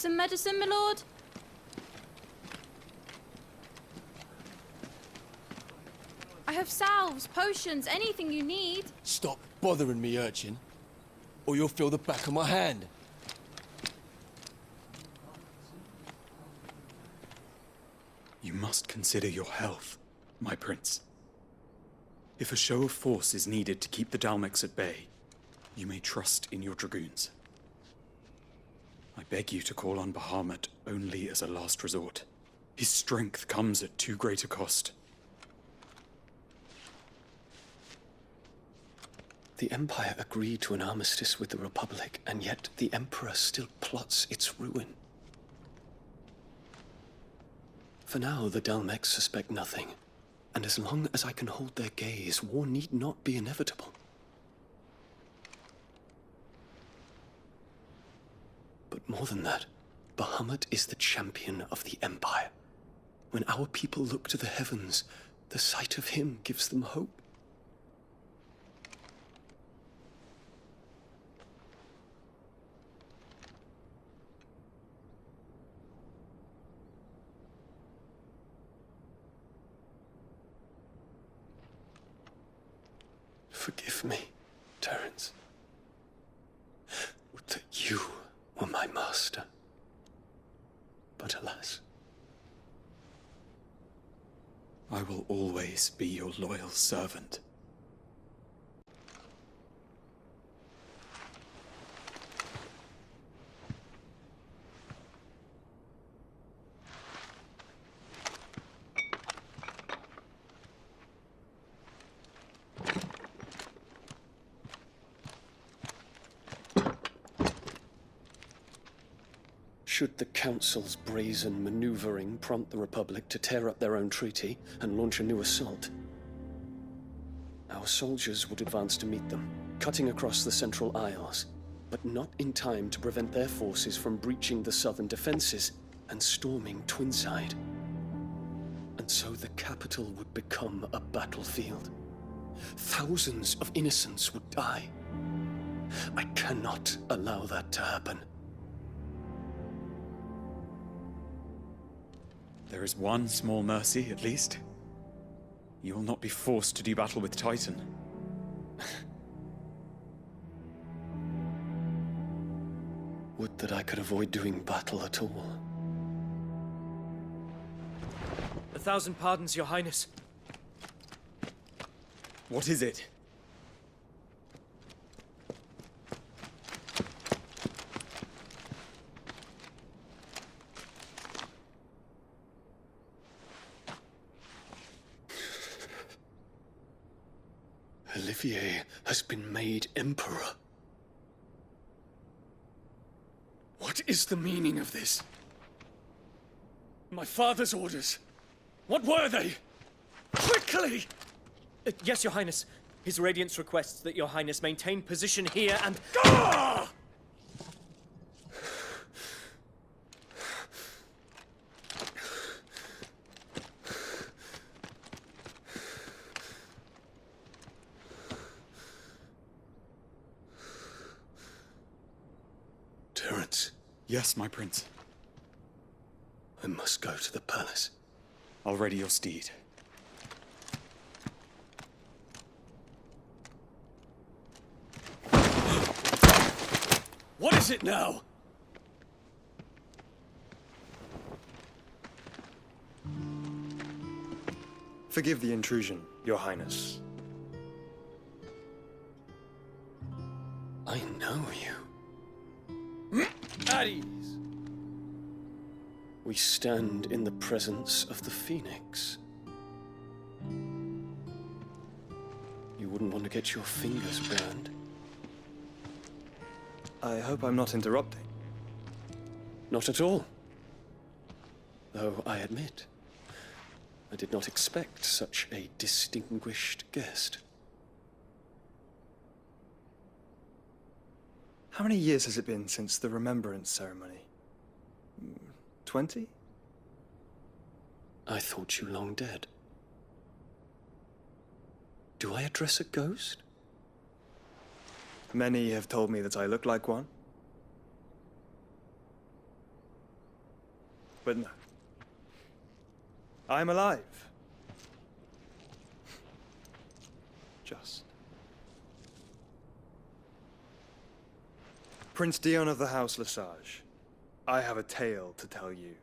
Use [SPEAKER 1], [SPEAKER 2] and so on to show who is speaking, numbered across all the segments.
[SPEAKER 1] Some medicine, my lord? I have salves, potions, anything you need.
[SPEAKER 2] Stop bothering me, urchin, or you'll feel the back of my hand.
[SPEAKER 3] You must consider your health, my prince. If a show of force is needed to keep the Dalmex at bay, you may trust in your dragoons. I beg you to call on Bahamut only as a last resort. His strength comes at too great a cost.
[SPEAKER 4] The Empire agreed to an armistice with the Republic, and yet the Emperor still plots its ruin. For now, the Dalmex suspect nothing, and as long as I can hold their gaze, war need not be inevitable. But more than that, Bahamut is the champion of the Empire. When our people look to the heavens, the sight of him gives them hope. Forgive me, Terence. Would that you were my master. But alas.
[SPEAKER 3] I will always be your loyal servant.
[SPEAKER 4] Should the Council's brazen maneuvering prompt the Republic to tear up their own treaty and launch a new assault, our soldiers would advance to meet them, cutting across the Central Isles, but not in time to prevent their forces from breaching the southern defenses and storming Twinside. And so the capital would become a battlefield. Thousands of innocents would die. I cannot allow that to happen.
[SPEAKER 3] There is one small mercy, at least. You will not be forced to do battle with Titan.
[SPEAKER 4] Would that I could avoid doing battle at all.
[SPEAKER 5] 1,000 pardons, Your Highness.
[SPEAKER 3] What is it?
[SPEAKER 4] Olivier has been made Emperor. What is the meaning of this? My father's orders. What were they? Quickly!
[SPEAKER 5] Yes, Your Highness. His Radiance requests that Your Highness maintain position here and...
[SPEAKER 4] Ah! Terence.
[SPEAKER 3] Yes, my prince.
[SPEAKER 4] I must go to the palace.
[SPEAKER 3] I'll ready your steed.
[SPEAKER 4] What is it now?
[SPEAKER 6] Forgive the intrusion, Your Highness.
[SPEAKER 4] I know you.
[SPEAKER 5] At ease.
[SPEAKER 4] We stand in the presence of the Phoenix. You wouldn't want to get your fingers burned.
[SPEAKER 6] I hope I'm not interrupting.
[SPEAKER 4] Not at all. Though I admit, I did not expect such a distinguished guest.
[SPEAKER 6] How many years has it been since the Remembrance ceremony? 20?
[SPEAKER 4] I thought you long dead. Do I address a ghost?
[SPEAKER 6] Many have told me that I look like one. But no. I'm alive. Just. Prince Dion of the House Lesage, I have a tale to tell you.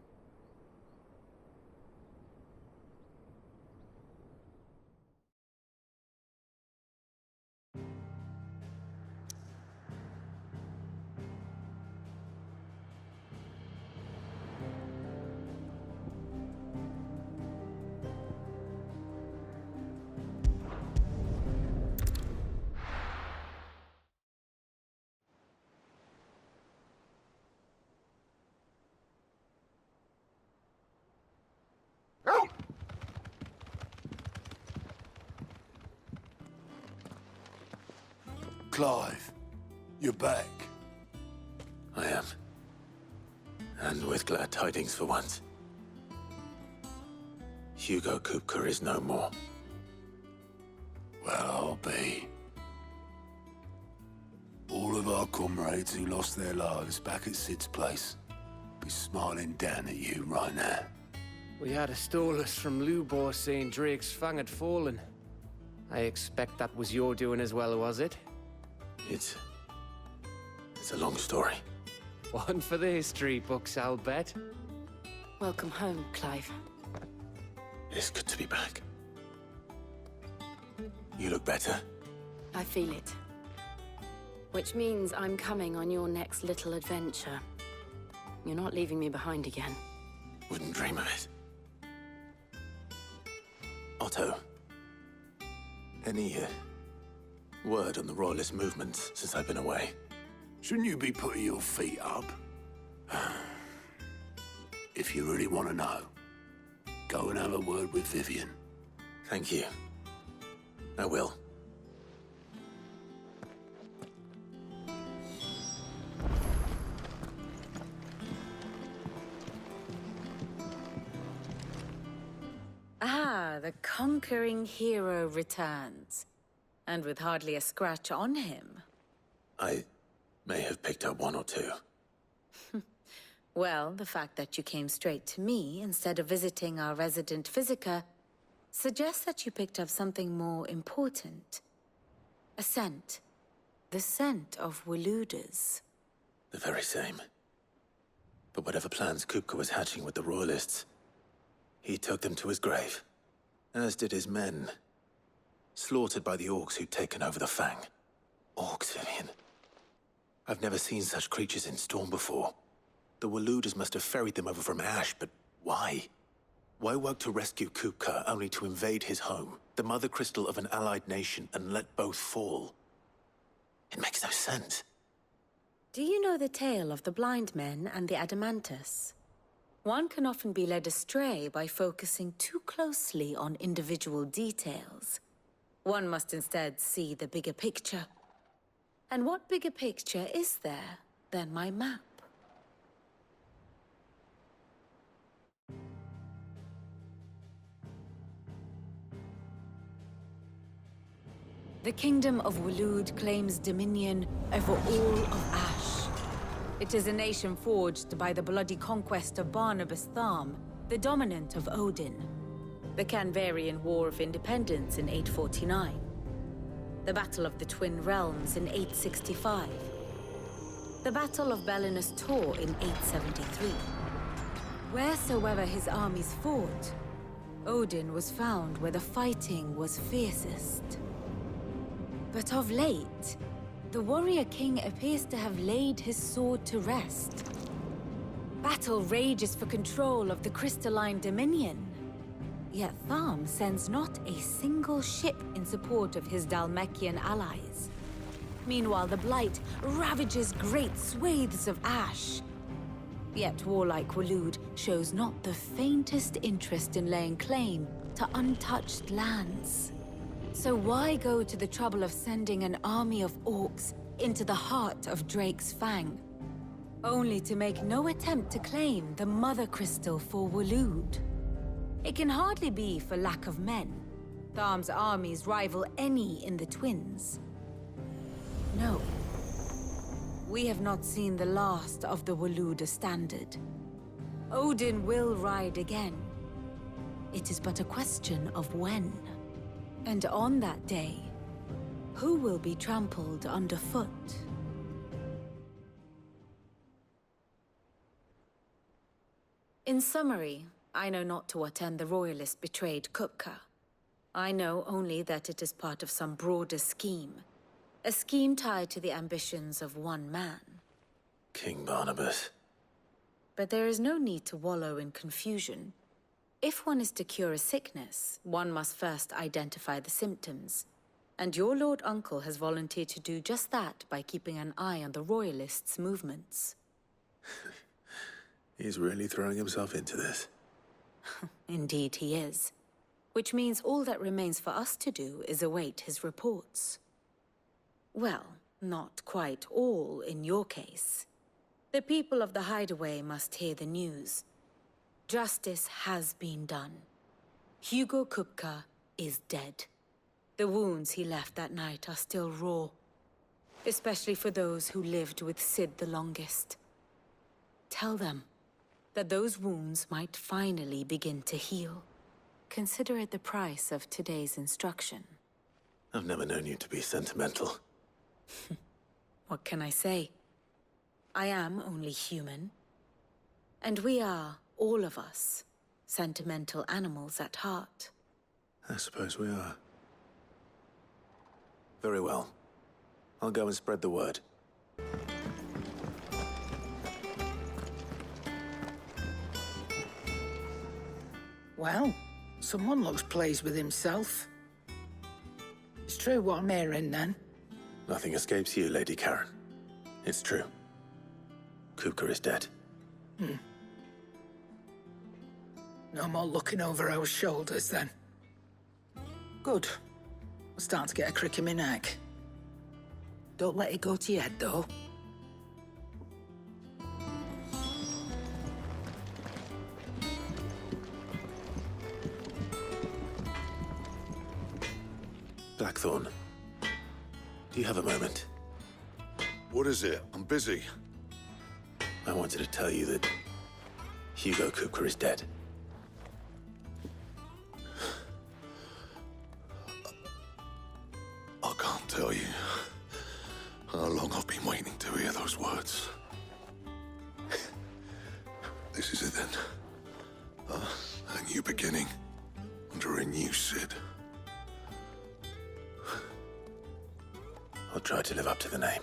[SPEAKER 2] Clive, you're back.
[SPEAKER 7] I am. And with glad tidings for once. Hugo Kupka is no more.
[SPEAKER 2] Well, I'll be. All of our comrades who lost their lives back at Sid's place be smiling down at you right now.
[SPEAKER 8] We had a stolus from Lubor saying Drake's fang had fallen. I expect that was your doing as well, was it?
[SPEAKER 7] It's a long story.
[SPEAKER 8] One for the history books, I'll bet.
[SPEAKER 9] Welcome home, Clive.
[SPEAKER 7] It's good to be back. You look better.
[SPEAKER 9] I feel it. Which means I'm coming on your next little adventure. You're not leaving me behind again.
[SPEAKER 7] Wouldn't dream of it. Otto, any word on the Royalist movement since I've been away?
[SPEAKER 2] Shouldn't you be putting your feet up? If you really want to know, go and have a word with Vivian.
[SPEAKER 7] Thank you. I will.
[SPEAKER 9] Ah, the conquering hero returns. And with hardly a scratch on him.
[SPEAKER 7] I may have picked up one or two.
[SPEAKER 9] Well, the fact that you came straight to me instead of visiting our resident Physica suggests that you picked up something more important. A scent. The scent of Waludas.
[SPEAKER 7] The very same. But whatever plans Kupka was hatching with the Royalists, he took them to his grave. As did his men. Slaughtered by the orcs who'd taken over the Fang. Orcs, Vivian. I've never seen such creatures in Storm before. The Waludas must have ferried them over from Ash, but why? Why work to rescue Kupka only to invade his home, the mother crystal of an allied nation, and let both fall? It makes no sense.
[SPEAKER 9] Do you know the tale of the blind men and the Adamantus? One can often be led astray by focusing too closely on individual details. One must instead see the bigger picture. And what bigger picture is there than my map? The Kingdom of Waloed claims dominion over all of Ash. It is a nation forged by the bloody conquest of Barnabas Tharm, the dominant of Odin. The Canvarian War of Independence in 849. The Battle of the Twin Realms in 865. The Battle of Belinus Tor in 873. Wheresoever his armies fought, Odin was found where the fighting was fiercest. But of late, the warrior king appears to have laid his sword to rest. Battle rages for control of the crystalline dominion. Yet Tharm sends not a single ship in support of his Dhalmekian allies. Meanwhile, the Blight ravages great swathes of Ash. Yet warlike Waloed shows not the faintest interest in laying claim to untouched lands. So why go to the trouble of sending an army of orcs into the heart of Drake's Fang, only to make no attempt to claim the Mother Crystal for Waloed? It can hardly be for lack of men. Tharm's armies rival any in the Twins. No. We have not seen the last of the Waluda standard. Odin will ride again. It is but a question of when. And on that day, who will be trampled underfoot? In summary, I know not to what end the Royalist betrayed Kupka. I know only that it is part of some broader scheme. A scheme tied to the ambitions of one man.
[SPEAKER 7] King Barnabas.
[SPEAKER 9] But there is no need to wallow in confusion. If one is to cure a sickness, one must first identify the symptoms. And your Lord Uncle has volunteered to do just that by keeping an eye on the Royalists' movements.
[SPEAKER 7] He's really throwing himself into this.
[SPEAKER 9] Indeed he is. Which means all that remains for us to do is await his reports. Well, not quite all in your case. The people of the Hideaway must hear the news. Justice has been done. Hugo Kupka is dead. The wounds he left that night are still raw. Especially for those who lived with Sid the longest. Tell them that those wounds might finally begin to heal. Consider it the price of today's instruction.
[SPEAKER 7] I've never known you to be sentimental.
[SPEAKER 9] What can I say? I am only human. And we are, all of us, sentimental animals at heart.
[SPEAKER 7] I suppose we are. Very well. I'll go and spread the word.
[SPEAKER 10] Well, someone looks pleased with himself. It's true what I'm hearing, then.
[SPEAKER 7] Nothing escapes you, Lady Karen. It's true. Kupka is dead.
[SPEAKER 10] No more looking over our shoulders, then. Good. I'm starting to get a crick in my neck. Don't let it go to your head, though.
[SPEAKER 7] Blackthorn, do you have a moment?
[SPEAKER 2] What is it? I'm busy.
[SPEAKER 7] I wanted to tell you that Hugo Kupka is dead.
[SPEAKER 2] I can't tell you how long I've been waiting to hear those words. This is it then. A new beginning under a new Sid.
[SPEAKER 7] I'll try to live up to the name.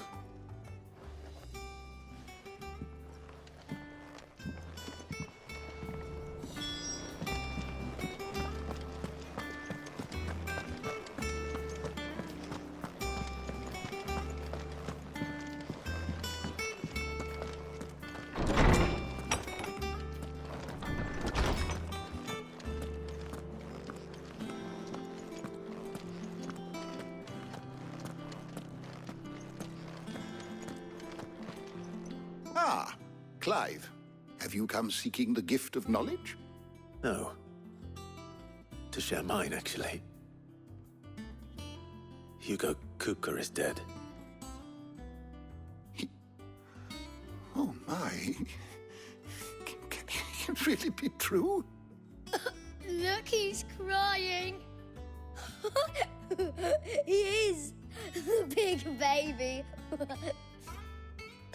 [SPEAKER 11] Ah, Clive. Have you come seeking the gift of knowledge?
[SPEAKER 7] No. To share mine, actually. Hugo Kupka is dead.
[SPEAKER 11] Oh, my. Can it really be true?
[SPEAKER 12] Look, he's crying. He is. The big baby.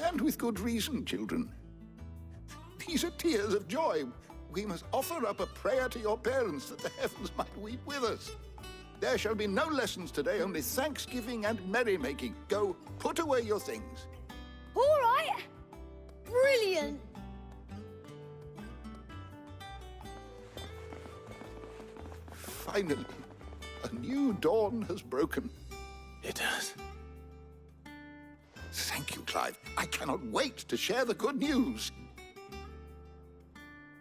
[SPEAKER 11] And with good reason, children. These are tears of joy. We must offer up a prayer to your parents that the heavens might weep with us. There shall be no lessons today, only thanksgiving and merrymaking. Go, put away your things.
[SPEAKER 12] All right. Brilliant.
[SPEAKER 11] Finally, a new dawn has broken.
[SPEAKER 7] It has.
[SPEAKER 11] Thank you, Clive. I cannot wait to share the good news.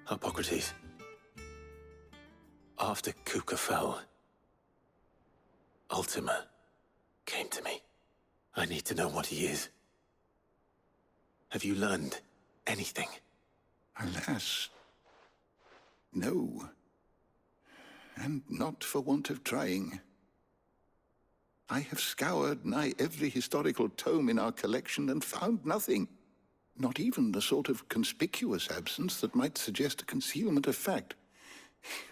[SPEAKER 7] Hippocrates. After Kupka fell, Ultima came to me. I need to know what he is. Have you learned anything?
[SPEAKER 11] Alas, no. And not for want of trying. I have scoured nigh every historical tome in our collection and found nothing. Not even the sort of conspicuous absence that might suggest a concealment of fact.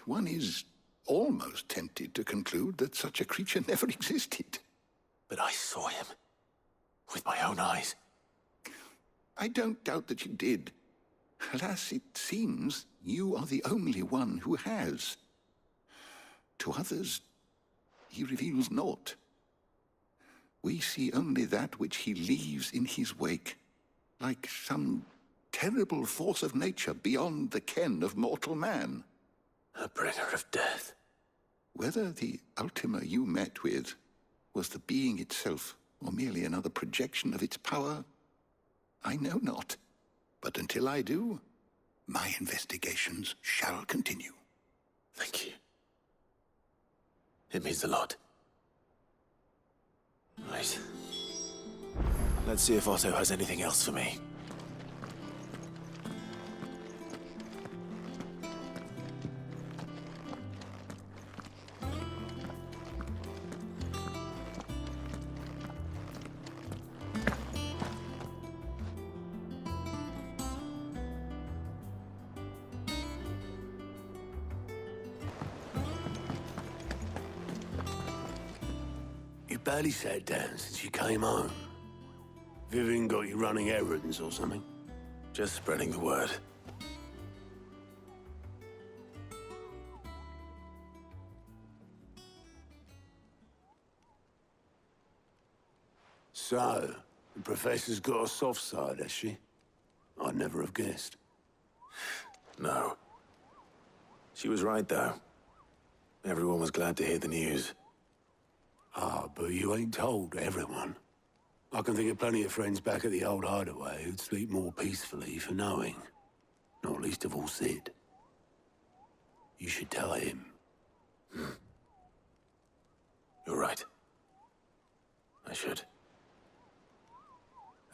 [SPEAKER 11] One is almost tempted to conclude that such a creature never existed.
[SPEAKER 7] But I saw him. With my own eyes.
[SPEAKER 11] I don't doubt that you did. Alas, it seems you are the only one who has. To others, he reveals naught. We see only that which he leaves in his wake, like some terrible force of nature beyond the ken of mortal man.
[SPEAKER 7] A bringer of death.
[SPEAKER 11] Whether the Ultima you met with was the being itself, or merely another projection of its power, I know not. But until I do, my investigations shall continue.
[SPEAKER 7] Thank you. It means a lot. Right. Let's see if Otto has anything else for me.
[SPEAKER 2] You barely sat down since you came home. Vivian got you running errands or something?
[SPEAKER 7] Just spreading the word.
[SPEAKER 2] So, the Professor's got a soft side, has she? I'd never have guessed.
[SPEAKER 7] No. She was right, though. Everyone was glad to hear the news.
[SPEAKER 2] Ah, but you ain't told everyone. I can think of plenty of friends back at the old hideaway who'd sleep more peacefully for knowing. Not least of all Sid. You should tell him.
[SPEAKER 7] You're right. I should.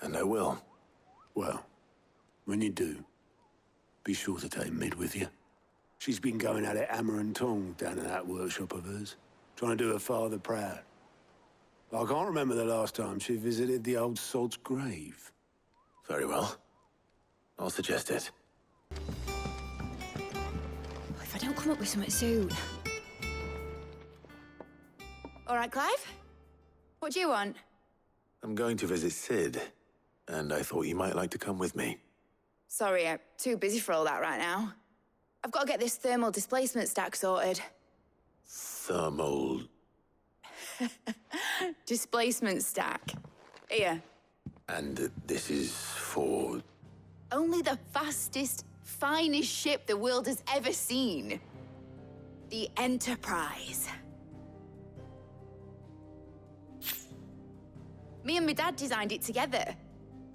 [SPEAKER 7] And I will.
[SPEAKER 2] Well, when you do, be sure to take Mid with you. She's been going at it hammer and tong down in that workshop of hers, trying to do her father proud. I can't remember the last time she visited the old sod's grave.
[SPEAKER 7] Very well. I'll suggest it.
[SPEAKER 13] If I don't come up with something soon. All right, Clive? What do you want?
[SPEAKER 7] I'm going to visit Sid, and I thought you might like to come with me.
[SPEAKER 13] Sorry, I'm too busy for all that right now. I've got to get this thermal displacement stack sorted.
[SPEAKER 7] Thermal...
[SPEAKER 13] Displacement stack. Here.
[SPEAKER 7] And this is for...
[SPEAKER 13] Only the fastest, finest ship the world has ever seen. The Enterprise. Me and my dad designed it together.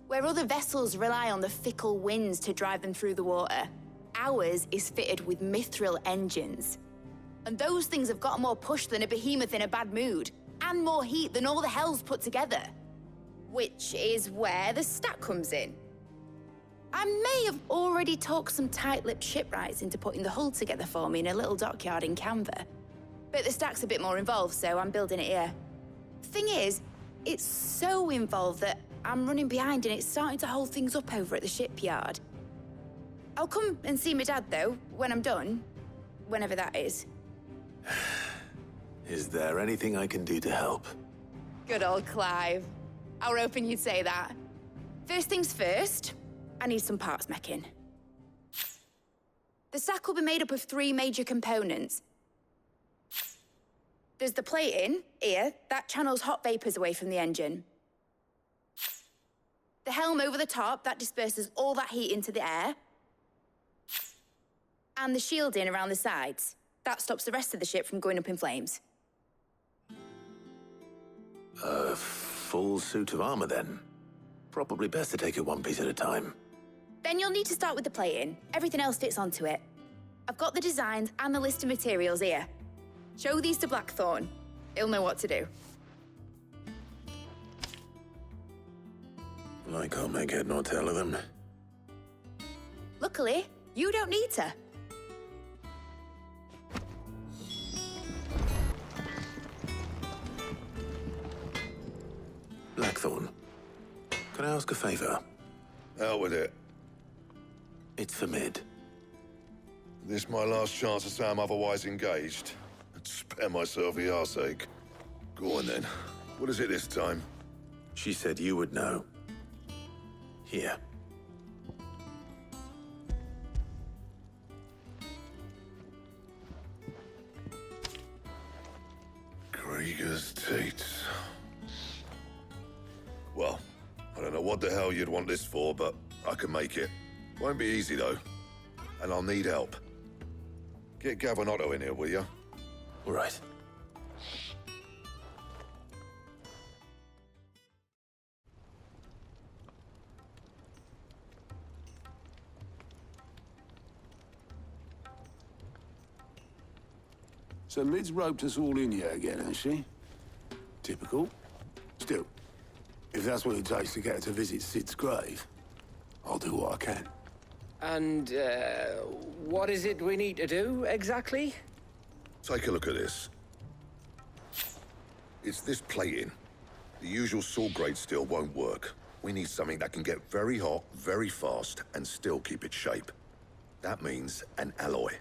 [SPEAKER 13] Where other vessels rely on the fickle winds to drive them through the water, ours is fitted with mithril engines. And those things have got more push than a behemoth in a bad mood, and more heat than all the hells put together. Which is where the stack comes in. I may have already talked some tight-lipped shipwrights into putting the hull together for me in a little dockyard in Canva. But the stack's a bit more involved, so I'm building it here. Thing is, it's so involved that I'm running behind and it's starting to hold things up over at the shipyard. I'll come and see my dad, though, when I'm done. Whenever that is.
[SPEAKER 7] Is there anything I can do to help?
[SPEAKER 13] Good old Clive. I were hoping you'd say that. First things first, I need some parts making. The stack will be made up of 3 major components. There's the plating, here, that channels hot vapors away from the engine. The helm over the top, that disperses all that heat into the air. And the shielding around the sides. That stops the rest of the ship from going up in flames.
[SPEAKER 7] A full suit of armor, then. Probably best to take it one piece at a time.
[SPEAKER 13] Then you'll need to start with the plating. Everything else fits onto it. I've got the designs and the list of materials here. Show these to Blackthorn. He'll know what to do.
[SPEAKER 7] I can't make head nor tail of them.
[SPEAKER 13] Luckily, you don't need to.
[SPEAKER 7] Blackthorn, can I ask a favor?
[SPEAKER 14] Out with it.
[SPEAKER 7] It's for Mid.
[SPEAKER 14] This my last chance to say I'm otherwise engaged. I'd spare myself the arseache. Go on then. What is it this time?
[SPEAKER 7] She said you would know. Here.
[SPEAKER 14] Krieger's Tates. Well, I don't know what the hell you'd want this for, but I can make it. Won't be easy, though. And I'll need help. Get Gavin Otto in here, will you?
[SPEAKER 7] All right.
[SPEAKER 2] So Mid's roped us all in here again, has she? Typical. Still, if that's what it takes to get her to visit Sid's grave, I'll do what I can.
[SPEAKER 8] And, what is it we need to do, exactly?
[SPEAKER 14] Take a look at this. It's this plating. The usual saw grade steel won't work. We need something that can get very hot, very fast, and still keep its shape. That means an alloy.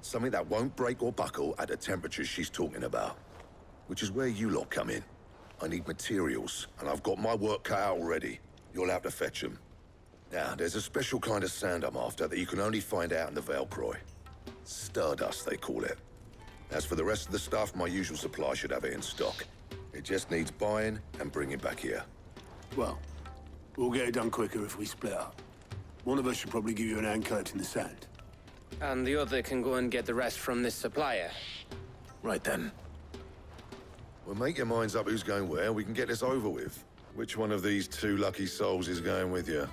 [SPEAKER 14] Something that won't break or buckle at the temperatures she's talking about. Which is where you lot come in. I need materials, and I've got my work cut out already. You'll have to fetch them. Now, there's a special kind of sand I'm after that you can only find out in the Velcroy. Stardust, they call it. As for the rest of the stuff, my usual supply should have it in stock. It just needs buying and bringing back here.
[SPEAKER 2] Well, we'll get it done quicker if we split up. One of us should probably give you an hand collecting the sand.
[SPEAKER 8] And the other can go and get the rest from this supplier.
[SPEAKER 7] Right then.
[SPEAKER 14] Well, make your minds up who's going where, we can get this over with. Which one of these two lucky souls is going with you?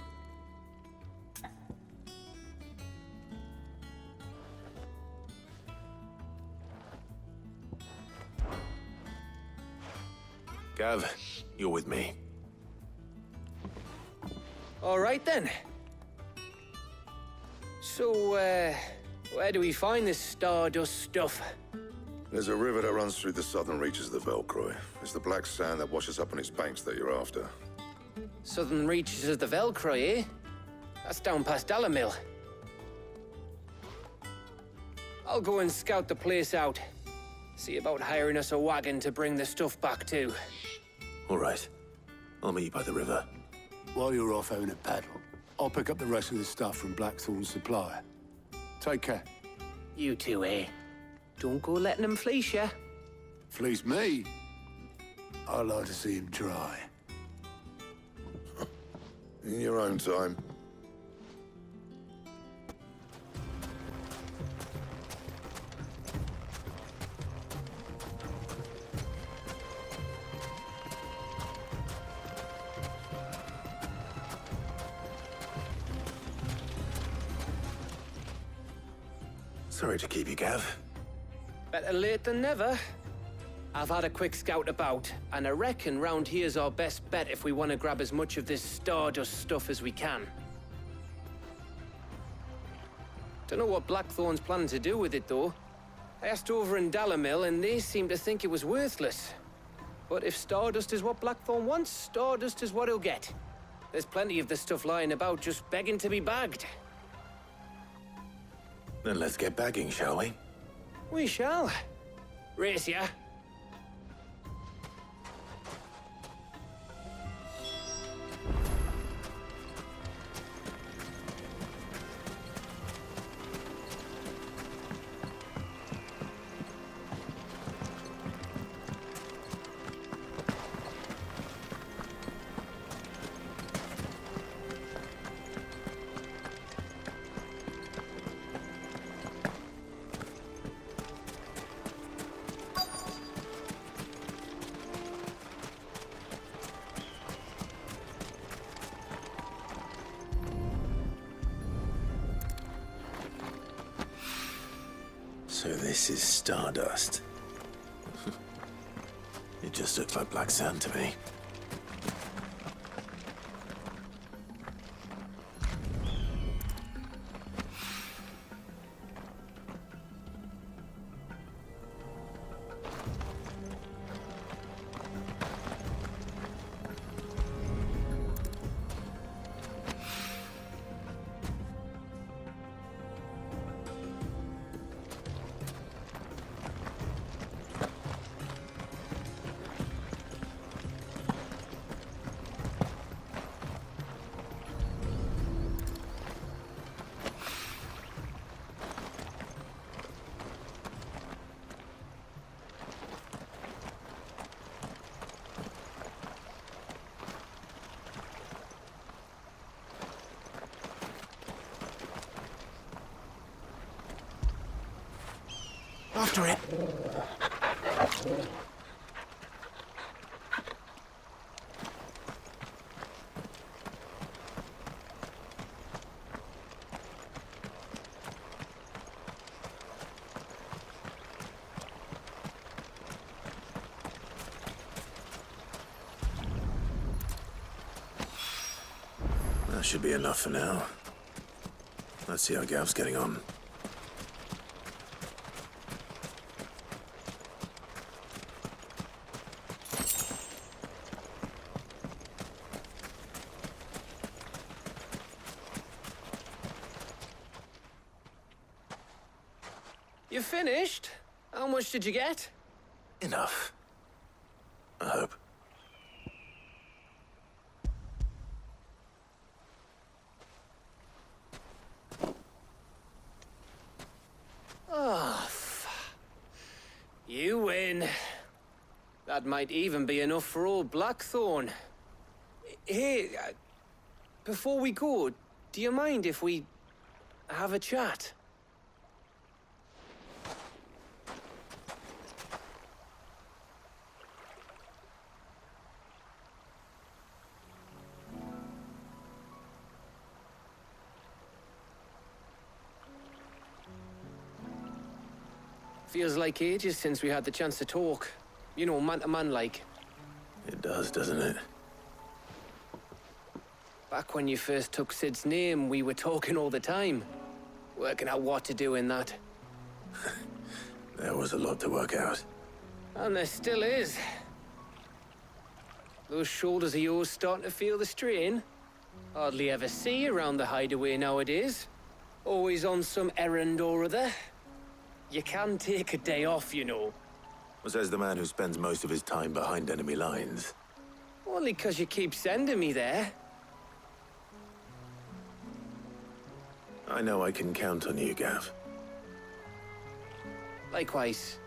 [SPEAKER 7] Gav, you're with me.
[SPEAKER 8] All right, then. So, where do we find this Stardust stuff?
[SPEAKER 14] There's a river that runs through the southern reaches of the Velcroy. It's the black sand that washes up on its banks that you're after.
[SPEAKER 8] Southern reaches of the Velcroy, eh? That's down past Dalamil. I'll go and scout the place out. See about hiring us a wagon to bring the stuff back to.
[SPEAKER 7] All right. I'll meet you by the river.
[SPEAKER 2] While you're off having a paddle, I'll pick up the rest of the stuff from Blackthorn's supplier. Take care.
[SPEAKER 8] You two, eh? Don't go letting him fleece ya.
[SPEAKER 2] Fleece me? I'd like to see him try.
[SPEAKER 14] In your own time.
[SPEAKER 7] Sorry to keep you, Gav.
[SPEAKER 8] Better late than never. I've had a quick scout about, and I reckon round here's our best bet if we want to grab as much of this Stardust stuff as we can. Don't know what Blackthorn's planning to do with it, though. I asked over in Dalamil, and they seem to think it was worthless. But if Stardust is what Blackthorn wants, Stardust is what he'll get. There's plenty of this stuff lying about, just begging to be bagged.
[SPEAKER 7] Then let's get bagging, shall we?
[SPEAKER 8] We shall. Race ya.
[SPEAKER 7] So this is Stardust. It just looks like black sand to me. after it. That should be enough for now. Let's see how Gav's getting on.
[SPEAKER 8] You finished? How much did you get?
[SPEAKER 7] Enough. I hope.
[SPEAKER 8] Oh, you win. That might even be enough for old Blackthorn. Hey, before we go, do you mind if we have a chat? Feels like ages since we had the chance to talk. You know, man to man like.
[SPEAKER 7] It does, doesn't it?
[SPEAKER 8] Back when you first took Sid's name, we were talking all the time. Working out what to do in that.
[SPEAKER 7] There was a lot to work out.
[SPEAKER 8] And there still is. Those shoulders of yours starting to feel the strain. Hardly ever see you around the hideaway nowadays. Always on some errand or other. You can take a day off, you know.
[SPEAKER 7] Says the man who spends most of his time behind enemy lines.
[SPEAKER 8] Only 'cause you keep sending me there.
[SPEAKER 7] I know I can count on you, Gav.
[SPEAKER 8] Likewise.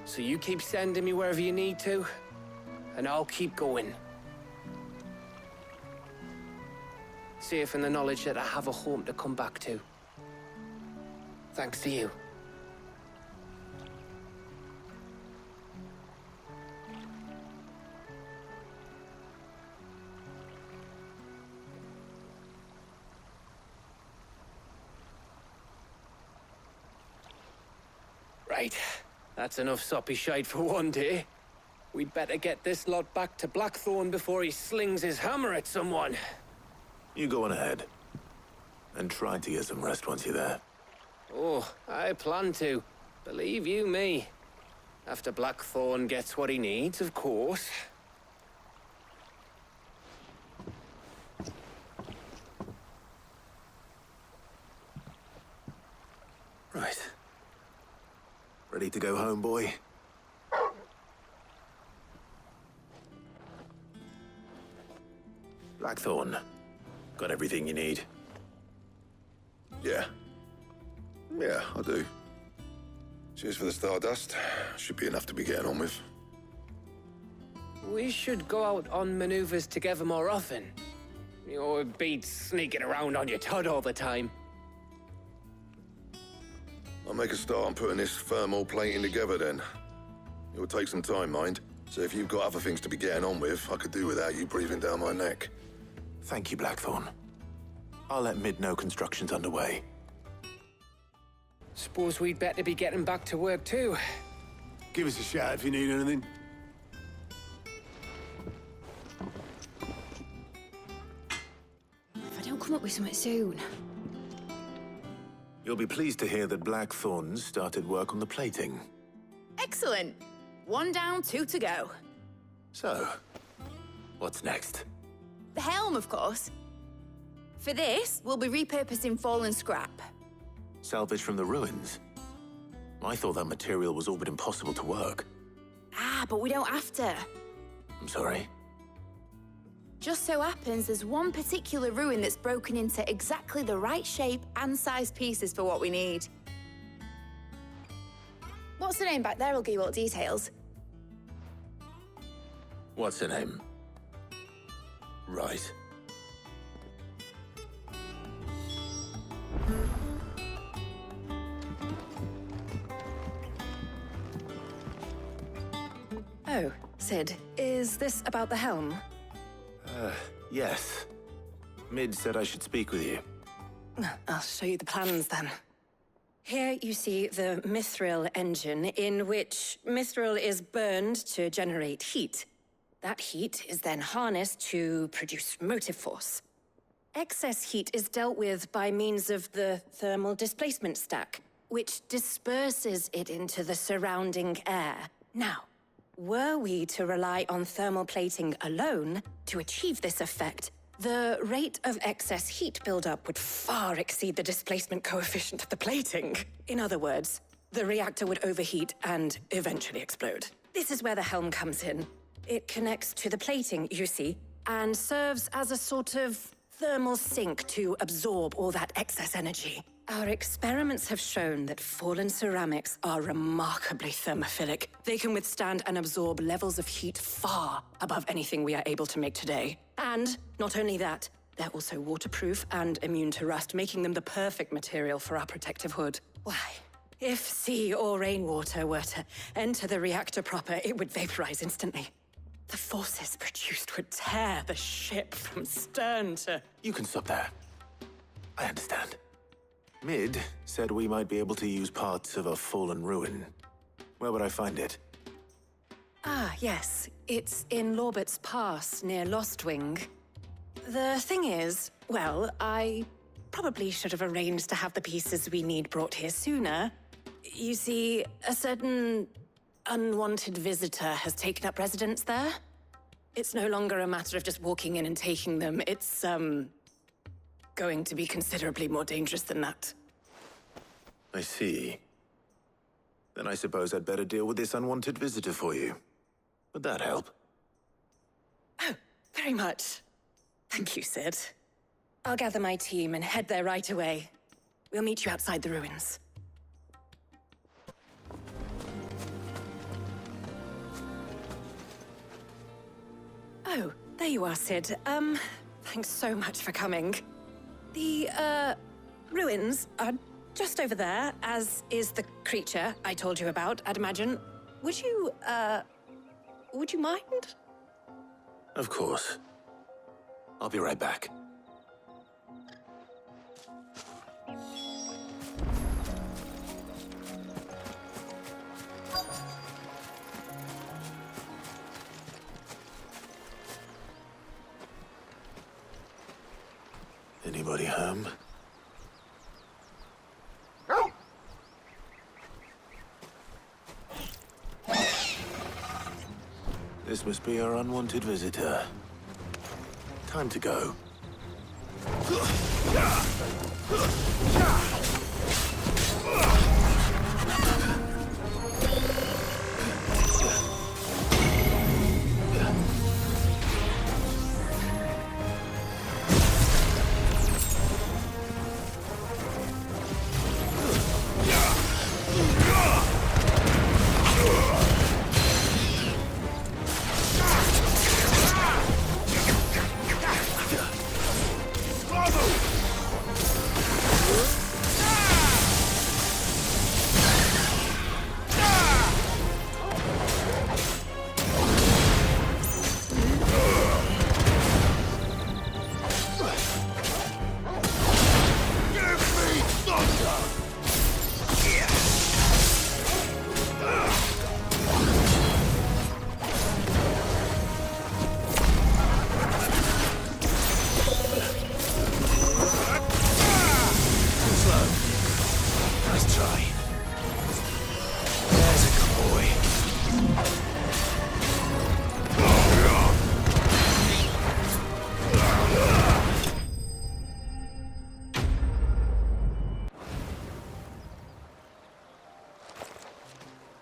[SPEAKER 8] So you keep sending me wherever you need to, and I'll keep going. Safe in the knowledge that I have a home to come back to. Thanks to you. Right. That's enough soppy shite for one day. We'd better get this lot back to Blackthorn before he slings his hammer at someone.
[SPEAKER 7] You go on ahead. And try to get some rest once you're there.
[SPEAKER 8] Oh, I plan to. Believe you me. After Blackthorn gets what he needs, of course.
[SPEAKER 7] Right. Ready to go home, boy? Blackthorn. Got everything you need?
[SPEAKER 14] Yeah. Yeah, I do. Cheers for the stardust. Should be enough to be getting on with.
[SPEAKER 8] We should go out on maneuvers together more often. You know, it beats sneaking around on your Todd all the time.
[SPEAKER 14] I'll make a start on putting this thermal plating together then. It will take some time, mind. So if you've got other things to be getting on with, I could do without you breathing down my neck.
[SPEAKER 7] Thank you, Blackthorn. I'll let Mid know construction's underway.
[SPEAKER 8] Suppose we'd better be getting back to work too.
[SPEAKER 2] Give us a shout if you need anything.
[SPEAKER 13] If I don't come up with something soon.
[SPEAKER 7] You'll be pleased to hear that Blackthorn's started work on the plating.
[SPEAKER 13] Excellent. 1 down, 2 to go.
[SPEAKER 7] So, what's next?
[SPEAKER 13] The helm, of course. For this, we'll be repurposing fallen scrap.
[SPEAKER 7] Salvage from the ruins? I thought that material was all but impossible to work.
[SPEAKER 13] Ah, but we don't have to.
[SPEAKER 7] I'm sorry.
[SPEAKER 13] Just so happens there's one particular ruin that's broken into exactly the right shape and size pieces for what we need. What's the name back there? I'll give you all the details.
[SPEAKER 7] What's her name? Right.
[SPEAKER 15] Oh, Sid, is this about the helm?
[SPEAKER 7] Yes. Mid said I should speak with you.
[SPEAKER 15] I'll show you the plans then. Here you see the mithril engine, in which mithril is burned to generate heat. That heat is then harnessed to produce motive force. Excess heat is dealt with by means of the thermal displacement stack, which disperses it into the surrounding air. Now, were we to rely on thermal plating alone to achieve this effect, the rate of excess heat buildup would far exceed the displacement coefficient of the plating. In other words, the reactor would overheat and eventually explode. This is where the helm comes in. It connects to the plating, you see, and serves as a sort of thermal sink to absorb all that excess energy. Our experiments have shown that fallen ceramics are remarkably thermophilic. They can withstand and absorb levels of heat far above anything we are able to make today. And not only that, they're also waterproof and immune to rust, making them the perfect material for our protective hood. Why? If sea or rainwater were to enter the reactor proper, it would vaporize instantly. The forces produced would tear the ship from stern to...
[SPEAKER 7] You can stop there. I understand. Mid said we might be able to use parts of a fallen ruin. Where would I find it?
[SPEAKER 15] Ah, yes. It's in Lorbert's Pass, near Lostwing. The thing is, well, I probably should have arranged to have the pieces we need brought here sooner. You see, a certain unwanted visitor has taken up residence there. It's no longer a matter of just walking in and taking them. It's, going to be considerably more dangerous than that.
[SPEAKER 7] I see. Then I suppose I'd better deal with this unwanted visitor for you. Would that help?
[SPEAKER 15] Oh, very much. Thank you, Sid. I'll gather my team and head there right away. We'll meet you outside the ruins. Oh, there you are, Sid. Thanks so much for coming. The, ruins are just over there, as is the creature I told you about, I'd imagine. Would you mind?
[SPEAKER 7] Of course. I'll be right back. Anybody home? This must be our unwanted visitor. Time to go.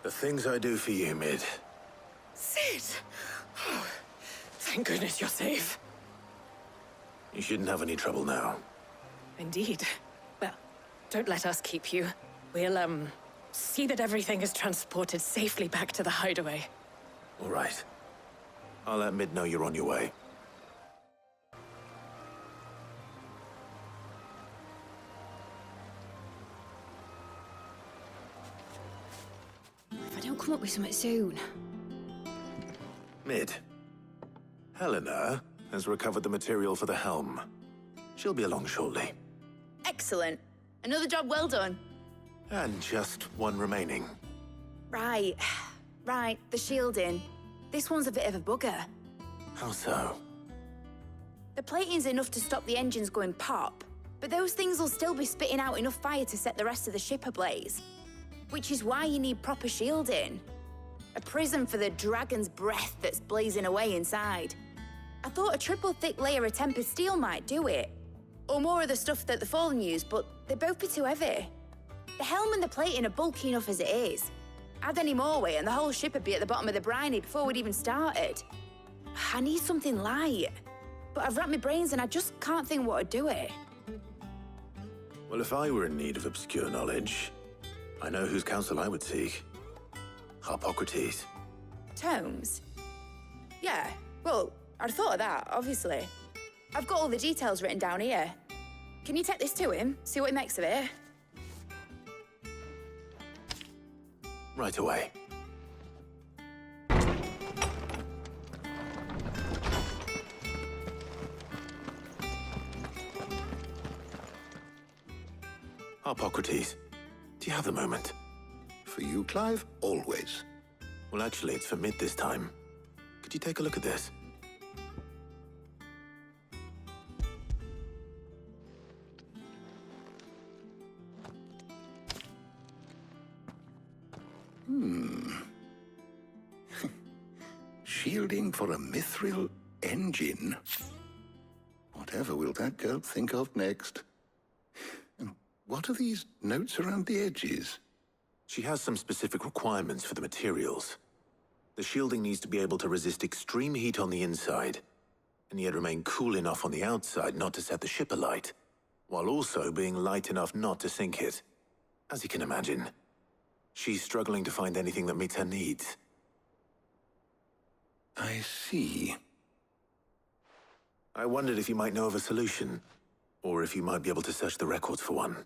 [SPEAKER 7] The things I do for you, Mid.
[SPEAKER 15] Sid! Oh, thank goodness you're safe.
[SPEAKER 7] You shouldn't have any trouble now.
[SPEAKER 15] Indeed. Well, don't let us keep you. We'll, see that everything is transported safely back to the hideaway.
[SPEAKER 7] All right. I'll let Mid know you're on your way.
[SPEAKER 16] If I don't come up with something soon.
[SPEAKER 7] Mid. Helena has recovered the material for the helm. She'll be along shortly.
[SPEAKER 13] Excellent. Another job well done.
[SPEAKER 7] And just one remaining.
[SPEAKER 13] Right. Right, the shielding. This one's a bit of a bugger.
[SPEAKER 7] How so?
[SPEAKER 13] The plating's enough to stop the engines going pop, but those things will still be spitting out enough fire to set the rest of the ship ablaze. Which is why you need proper shielding. A prison for the dragon's breath that's blazing away inside. I thought a triple thick layer of tempered steel might do it. Or more of the stuff that the Fallen use, but they'd both be too heavy. The helm and the plating are bulky enough as it is. Add any more weight and the whole ship would be at the bottom of the briny before we'd even started. I need something light. But I've racked my brains and I just can't think what would do it.
[SPEAKER 7] Well, if I were in need of obscure knowledge, I know whose counsel I would seek. Harpocrates.
[SPEAKER 13] Tomes? Yeah, well, I'd thought of that, obviously. I've got all the details written down here. Can you take this to him, see what he makes of it?
[SPEAKER 7] Right away. Harpocrates, do you have a moment?
[SPEAKER 11] For you, Clive, always.
[SPEAKER 7] Well, actually, it's for Mid this time. Could you take a look at this?
[SPEAKER 11] Shielding for a mithril engine? Whatever will that girl think of next? And what are these notes around the edges?
[SPEAKER 7] She has some specific requirements for the materials. The shielding needs to be able to resist extreme heat on the inside, and yet remain cool enough on the outside not to set the ship alight, while also being light enough not to sink it. As you can imagine, she's struggling to find anything that meets her needs.
[SPEAKER 11] I see.
[SPEAKER 7] I wondered if you might know of a solution, or if you might be able to search the records for one.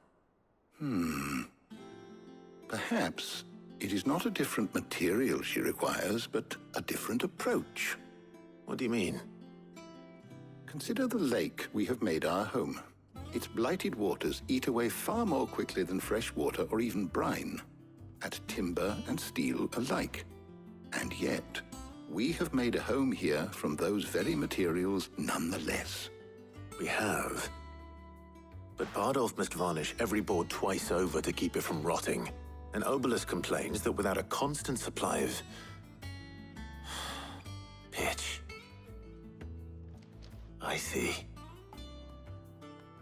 [SPEAKER 11] Perhaps it is not a different material she requires, but a different approach.
[SPEAKER 7] What do you mean?
[SPEAKER 11] Consider the lake we have made our home. Its blighted waters eat away far more quickly than fresh water or even brine, at timber and steel alike. And yet, we have made a home here from those very materials nonetheless.
[SPEAKER 7] We have. But Bardolph must varnish every board twice over to keep it from rotting. And Obelisk complains that without a constant supply of pitch. I see.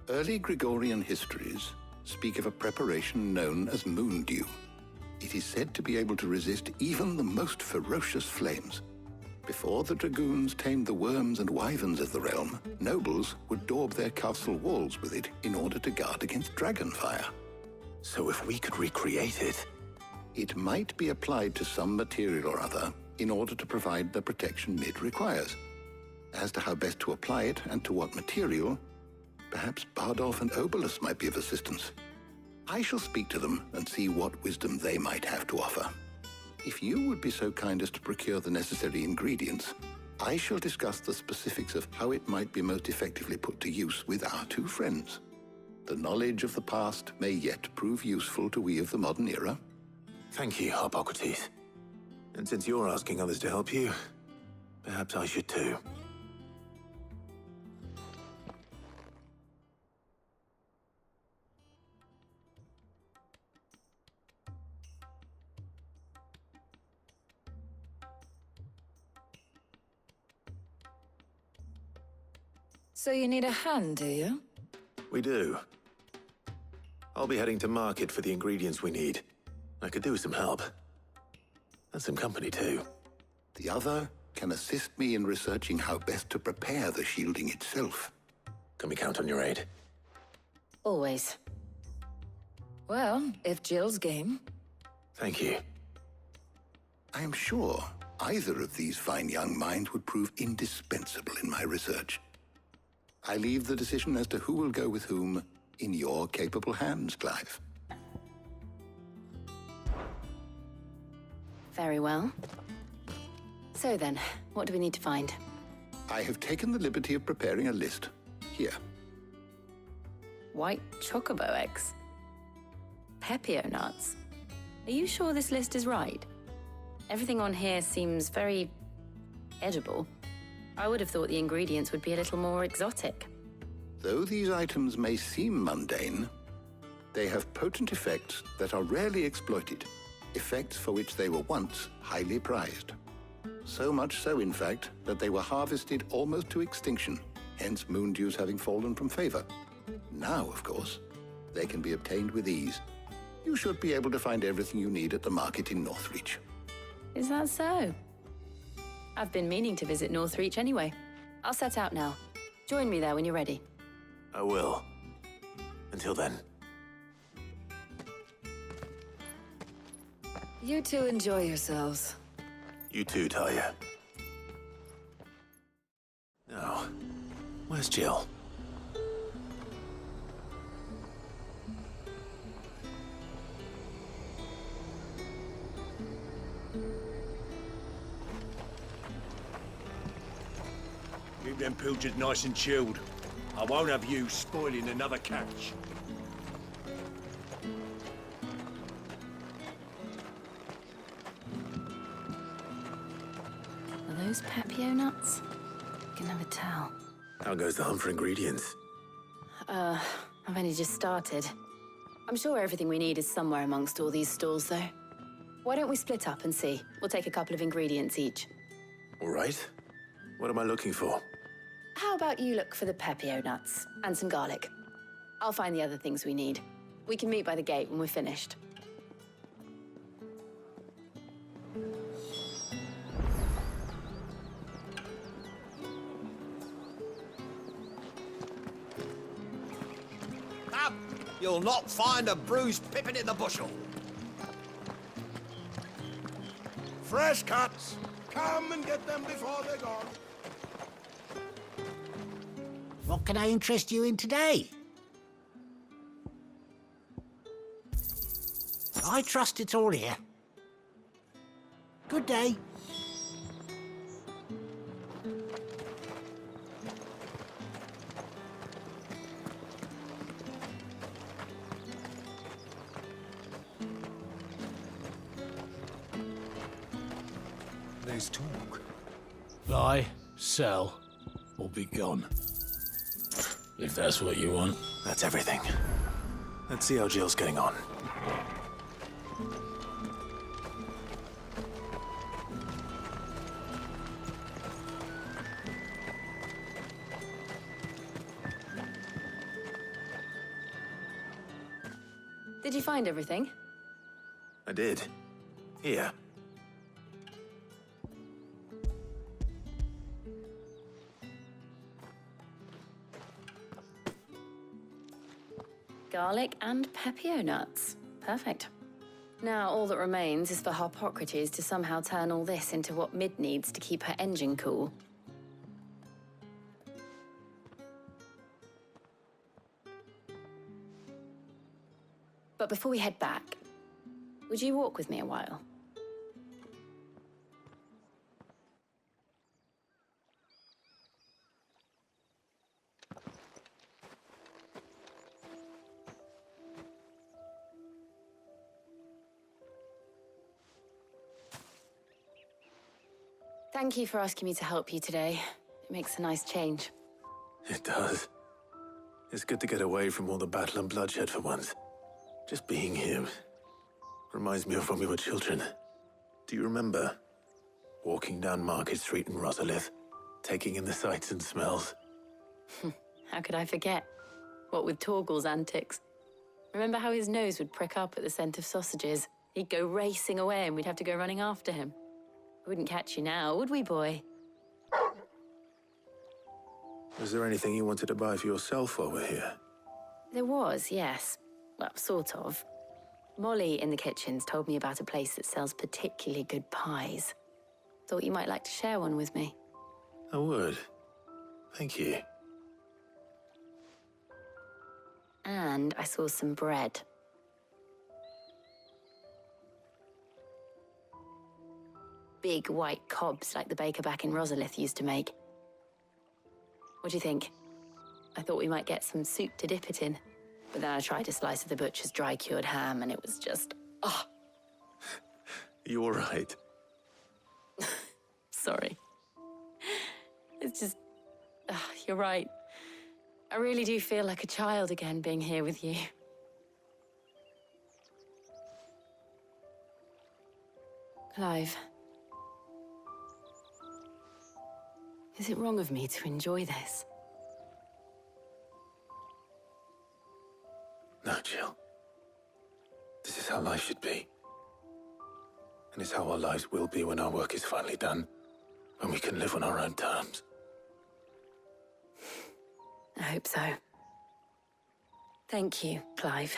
[SPEAKER 11] Early Gregorian histories speak of a preparation known as moon dew. It is said to be able to resist even the most ferocious flames. Before the dragoons tamed the worms and wyverns of the realm, nobles would daub their castle walls with it in order to guard against dragon fire.
[SPEAKER 7] So if we could recreate it...
[SPEAKER 11] It might be applied to some material or other in order to provide the protection Mid requires. As to how best to apply it and to what material, perhaps Bardolph and Obelisk might be of assistance. I shall speak to them and see what wisdom they might have to offer. If you would be so kind as to procure the necessary ingredients, I shall discuss the specifics of how it might be most effectively put to use with our two friends. The knowledge of the past may yet prove useful to we of the modern era.
[SPEAKER 7] Thank you, Harpocrates. And since you're asking others to help you, perhaps I should too.
[SPEAKER 16] So you need a hand, do you?
[SPEAKER 7] We do. I'll be heading to market for the ingredients we need. I could do with some help. And some company, too.
[SPEAKER 11] The other can assist me in researching how best to prepare the shielding itself.
[SPEAKER 7] Can we count on your aid?
[SPEAKER 16] Always. Well, if Jill's game.
[SPEAKER 7] Thank you.
[SPEAKER 11] I am sure either of these fine young minds would prove indispensable in my research. I leave the decision as to who will go with whom in your capable hands, Clive.
[SPEAKER 15] Very well. So then, what do we need to find?
[SPEAKER 11] I have taken the liberty of preparing a list. Here.
[SPEAKER 15] White chocobo eggs. Pepio nuts. Are you sure this list is right? Everything on here seems very edible. I would have thought the ingredients would be a little more exotic.
[SPEAKER 11] Though these items may seem mundane, they have potent effects that are rarely exploited, effects for which they were once highly prized. So much so, in fact, that they were harvested almost to extinction, hence moon dews having fallen from favor. Now, of course, they can be obtained with ease. You should be able to find everything you need at the market in Northreach.
[SPEAKER 15] Is that so? I've been meaning to visit Northreach anyway. I'll set out now. Join me there when you're ready.
[SPEAKER 7] I will. Until then.
[SPEAKER 16] You two enjoy yourselves.
[SPEAKER 7] You too, Talia. Now, where's Jill?
[SPEAKER 17] Keep them pilchards nice and chilled. I won't have you spoiling another catch.
[SPEAKER 15] Are those Pepio nuts? You can never tell.
[SPEAKER 7] How goes the hunt for ingredients?
[SPEAKER 15] I've only just started. I'm sure everything we need is somewhere amongst all these stalls, though. Why don't we split up and see? We'll take a couple of ingredients each.
[SPEAKER 7] All right. What am I looking for?
[SPEAKER 15] How about you look for the Pepio nuts and some garlic? I'll find the other things we need. We can meet by the gate when we're finished.
[SPEAKER 17] Up! You'll not find a bruised pippin in the bushel. Fresh cuts. Come and get them before they're gone.
[SPEAKER 18] What can I interest you in today? I trust it's all here. Good day.
[SPEAKER 17] There's talk.
[SPEAKER 19] Buy, sell, or be gone. If that's what you want.
[SPEAKER 7] That's everything. Let's see how Jill's getting on.
[SPEAKER 15] Did you find everything?
[SPEAKER 7] I did. Here.
[SPEAKER 15] Garlic and Pepio nuts. Perfect. Now all that remains is for Harpocrates to somehow turn all this into what Mid needs to keep her engine cool. But before we head back, would you walk with me a while? Thank you for asking me to help you today. It makes a nice change.
[SPEAKER 7] It does. It's good to get away from all the battle and bloodshed for once. Just being here reminds me of when we were children. Do you remember? Walking down Market Street in Rosalith, taking in the sights and smells.
[SPEAKER 15] How could I forget? What with Torgal's antics. Remember how his nose would prick up at the scent of sausages? He'd go racing away and we'd have to go running after him. We wouldn't catch you now, would we, boy?
[SPEAKER 7] Was there anything you wanted to buy for yourself while we're here?
[SPEAKER 15] There was, yes. Well, sort of. Molly in the kitchens told me about a place that sells particularly good pies. Thought you might like to share one with me.
[SPEAKER 7] I would. Thank you.
[SPEAKER 15] And I saw some bread.
[SPEAKER 20] big white cobs like the baker back in Rosalith used to make. What do you think? I thought we might get some soup to dip it in. But then I tried a slice of the butcher's dry-cured ham, and it was just... oh.
[SPEAKER 7] You all right?
[SPEAKER 20] Sorry. It's just... you're right. I really do feel like a child again being here with you. Clive. Is it wrong of me to enjoy this?
[SPEAKER 7] No, Jill. This is how life should be. And it's how our lives will be when our work is finally done. When we can live on our own terms.
[SPEAKER 20] I hope so. Thank you, Clive.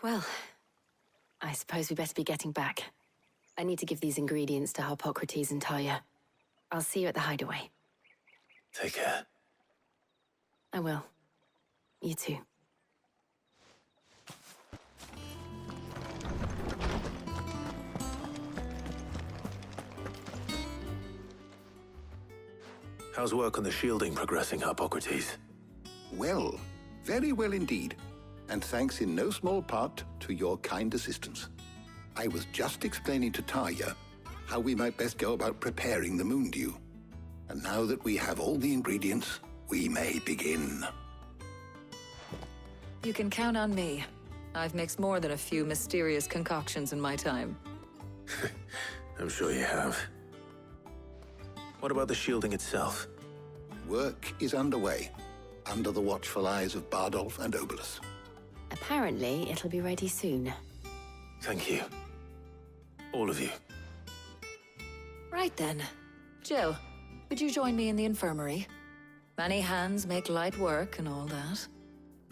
[SPEAKER 20] Well, I suppose we better be getting back. I need to give these ingredients to Harpocrates and Tarja. I'll see you at the hideaway.
[SPEAKER 7] Take care.
[SPEAKER 20] I will. You too.
[SPEAKER 7] How's work on the shielding progressing, Harpocrates?
[SPEAKER 11] Well, very well indeed. And thanks in no small part to your kind assistance. I was just explaining to Tarja how we might best go about preparing the Moondew. And now that we have all the ingredients, we may begin.
[SPEAKER 16] You can count on me. I've mixed more than a few mysterious concoctions in my time.
[SPEAKER 7] I'm sure you have. What about the shielding itself?
[SPEAKER 11] Work is underway, under the watchful eyes of Bardolph and Obolus.
[SPEAKER 20] Apparently, it'll be ready soon.
[SPEAKER 7] Thank you. All of you.
[SPEAKER 16] Right then. Jill, would you join me in the infirmary? Many hands make light work and all that.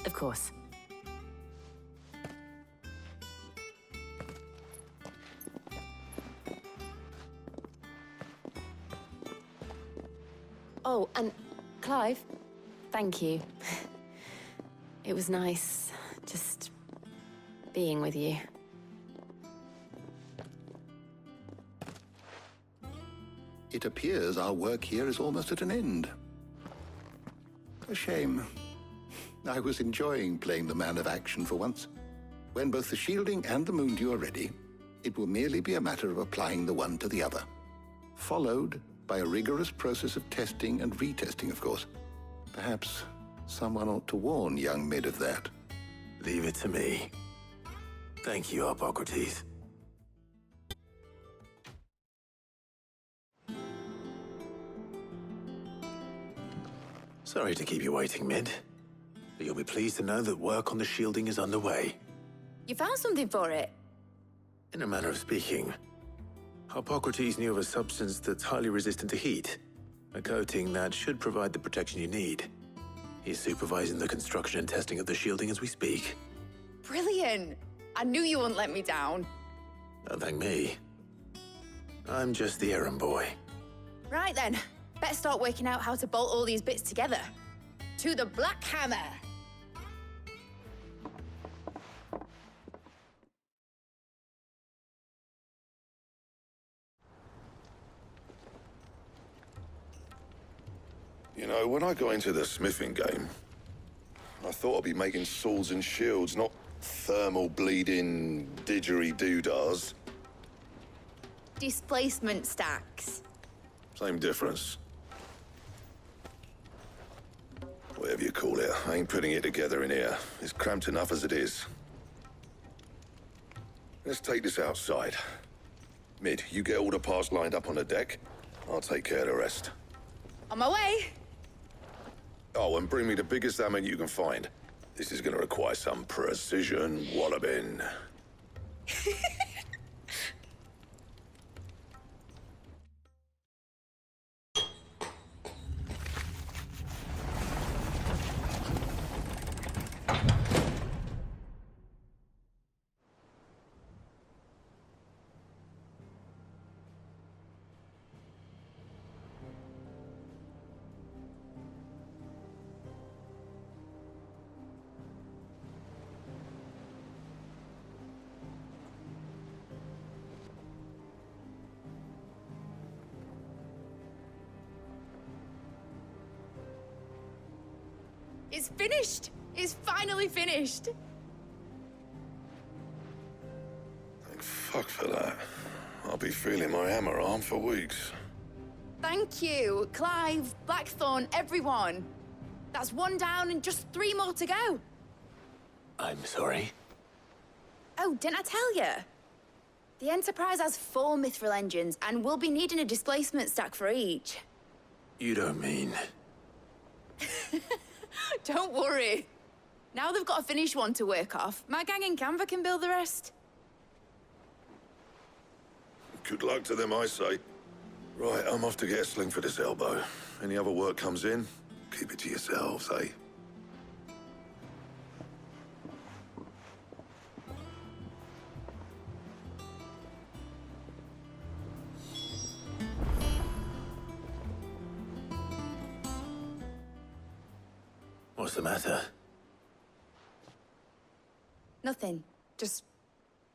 [SPEAKER 20] Of course. Oh, and Clive, thank you. It was nice just being with you.
[SPEAKER 11] It appears our work here is almost at an end. A shame. I was enjoying playing the man of action for once. When both the shielding and the Moondew are ready, it will merely be a matter of applying the one to the other. Followed by a rigorous process of testing and retesting, of course. Perhaps someone ought to warn young Mid of that.
[SPEAKER 7] Leave it to me. Thank you, Harpocrates. Sorry to keep you waiting, Mid. But you'll be pleased to know that work on the shielding is underway.
[SPEAKER 13] You found something for it?
[SPEAKER 7] In a manner of speaking, Harpocrates knew of a substance that's highly resistant to heat. A coating that should provide the protection you need. He's supervising the construction and testing of the shielding as we speak.
[SPEAKER 13] Brilliant! I knew you wouldn't let me down.
[SPEAKER 7] Don't thank me. I'm just the errand boy.
[SPEAKER 13] Right then, better start working out how to bolt all these bits together. To the Black Hammer!
[SPEAKER 14] You know, when I got into the smithing game, I thought I'd be making swords and shields, not thermal bleeding didgeridoo-dahs.
[SPEAKER 13] Displacement stacks.
[SPEAKER 14] Same difference. Whatever you call it, I ain't putting it together in here. It's cramped enough as it is. Let's take this outside. Mid, you get all the parts lined up on the deck. I'll take care of the rest.
[SPEAKER 13] On my way!
[SPEAKER 14] Oh, and bring me the biggest hammer you can find. This is gonna require some precision walloping.
[SPEAKER 13] It's finished! It's finally finished!
[SPEAKER 14] Thank fuck for that. I'll be feeling my hammer arm for weeks.
[SPEAKER 13] Thank you, Clive, Blackthorn, everyone. That's one down and just 3 more to go.
[SPEAKER 7] I'm sorry.
[SPEAKER 13] Oh, didn't I tell you? The Enterprise has 4 mithril engines, and we'll be needing a displacement stack for each.
[SPEAKER 7] You don't mean...
[SPEAKER 13] Don't worry. Now they've got a finished one to work off, my gang in Canva can build the rest.
[SPEAKER 14] Good luck to them, I say. Right, I'm off to get a sling for this elbow. Any other work comes in, keep it to yourselves, eh?
[SPEAKER 7] What's the matter?
[SPEAKER 13] Nothing. Just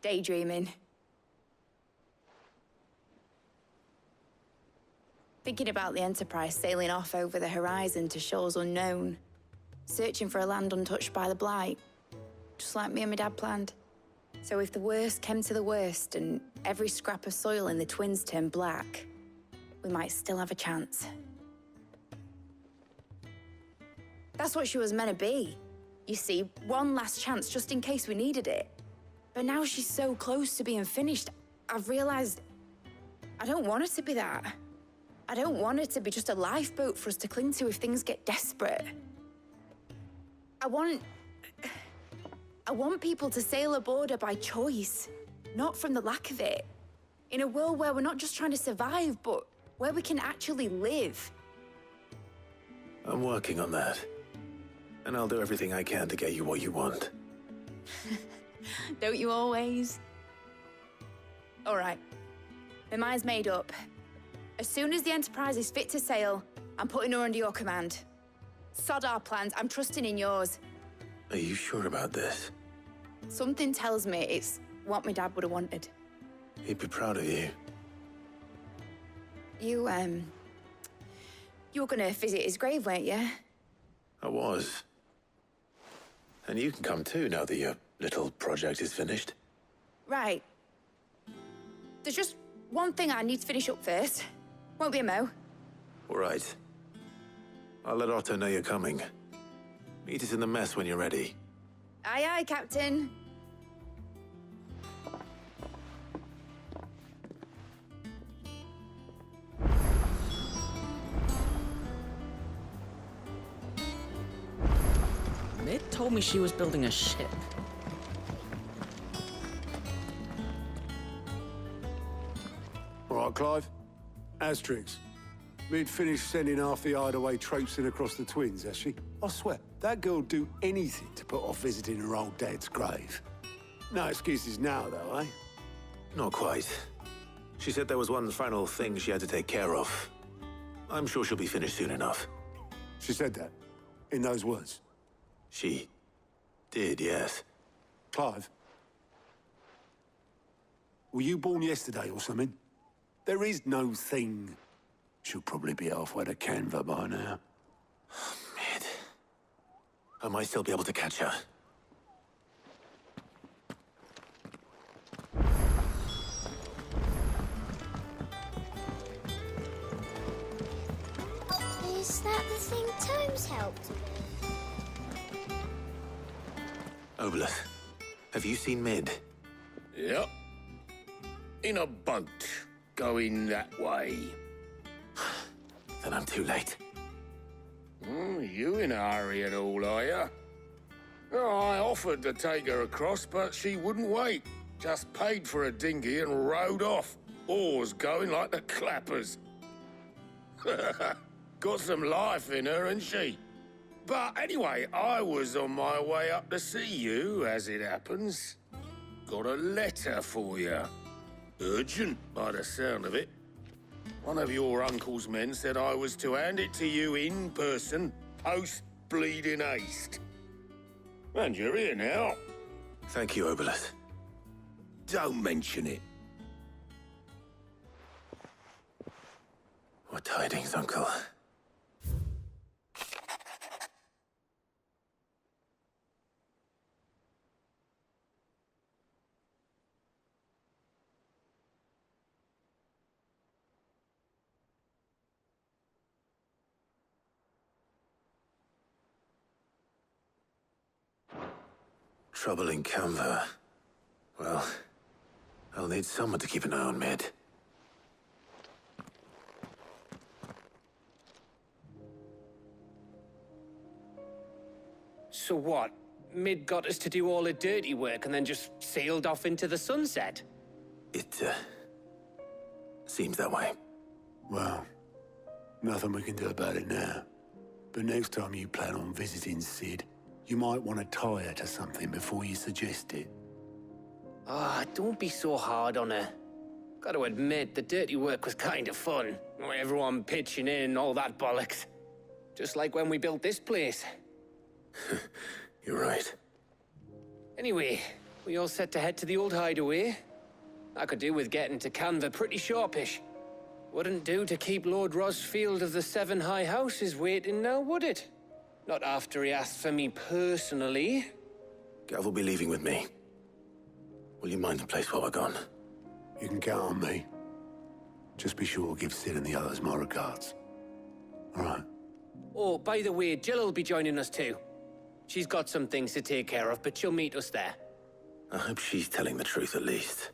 [SPEAKER 13] daydreaming. Thinking about the Enterprise sailing off over the horizon to shores unknown, searching for a land untouched by the Blight, just like me and my dad planned. So if the worst came to the worst and every scrap of soil in the Twins turned black, we might still have a chance. That's what she was meant to be. You see, one last chance just in case we needed it. But now she's so close to being finished, I've realized I don't want her to be that. I don't want it to be just a lifeboat for us to cling to if things get desperate. I want people to sail aboard her by choice, not from the lack of it. In a world where we're not just trying to survive, but where we can actually live.
[SPEAKER 7] I'm working on that. And I'll do everything I can to get you what you want.
[SPEAKER 13] Don't you always? All right. My mind's made up. As soon as the Enterprise is fit to sail, I'm putting her under your command. Sod our plans, I'm trusting in yours.
[SPEAKER 7] Are you sure about this?
[SPEAKER 13] Something tells me it's what my dad would have wanted.
[SPEAKER 7] He'd be proud of you.
[SPEAKER 13] You were gonna visit his grave, weren't you?
[SPEAKER 7] I was. And you can come too now that your little project is finished.
[SPEAKER 13] Right. There's just one thing I need to finish up first. Won't be a mo.
[SPEAKER 7] All right. I'll let Otto know you're coming. Meet us in the mess when you're ready.
[SPEAKER 13] Aye, aye, Captain.
[SPEAKER 21] Mid told me she was building a ship.
[SPEAKER 2] All right, Clive. Asterix. Mid finished sending half the hideaway traipsing across the Twins, has she? I swear, that girl'd do anything to put off visiting her old dad's grave. No excuses now, though, eh?
[SPEAKER 7] Not quite. She said there was one final thing she had to take care of. I'm sure she'll be finished soon enough.
[SPEAKER 2] She said that? In those words?
[SPEAKER 7] She did, yes.
[SPEAKER 2] Clive? Were you born yesterday or something? There is no thing. She'll probably be halfway to Canva by now.
[SPEAKER 7] Mid. I might still be able to catch her.
[SPEAKER 12] Is that the thing Tomes helped with?
[SPEAKER 7] Obolus, have you seen Mid?
[SPEAKER 17] Yep. In a boat, going that way.
[SPEAKER 7] Then I'm too late.
[SPEAKER 17] You in a hurry and all, are you? Oh, I offered to take her across, but she wouldn't wait. Just paid for a dinghy and rowed off. Oars going like the clappers. Got some life in her, ain't she? But anyway, I was on my way up to see you, as it happens. Got a letter for you. Urgent, by the sound of it. One of your uncle's men said I was to hand it to you in person, post-bleeding haste. And you're here now.
[SPEAKER 7] Thank you, Obolus.
[SPEAKER 17] Don't mention it.
[SPEAKER 7] What tidings, Uncle? Trouble in Canva. Well, I'll need someone to keep an eye on Mid.
[SPEAKER 8] So what? Mid got us to do all the dirty work and then just sailed off into the sunset?
[SPEAKER 7] It, seems that way.
[SPEAKER 2] Well, nothing we can do about it now. But next time you plan on visiting Sid, you might want to tie her to something before you suggest it.
[SPEAKER 8] Ah, don't be so hard on her. Gotta admit, the dirty work was kind of fun. Everyone pitching in and all that bollocks. Just like when we built this place.
[SPEAKER 7] You're right.
[SPEAKER 8] Anyway, we all set to head to the old hideaway. I could do with getting to Canva pretty sharpish. Wouldn't do to keep Lord Rosfield of the Seven High Houses waiting now, would it? Not after he asked for me personally.
[SPEAKER 7] Gav will be leaving with me. Will you mind the place while we're gone?
[SPEAKER 2] You can count on me. Just be sure to give Sid and the others my regards. All right.
[SPEAKER 8] Oh, by the way, Jill will be joining us too. She's got some things to take care of, but she'll meet us there.
[SPEAKER 7] I hope she's telling the truth at least.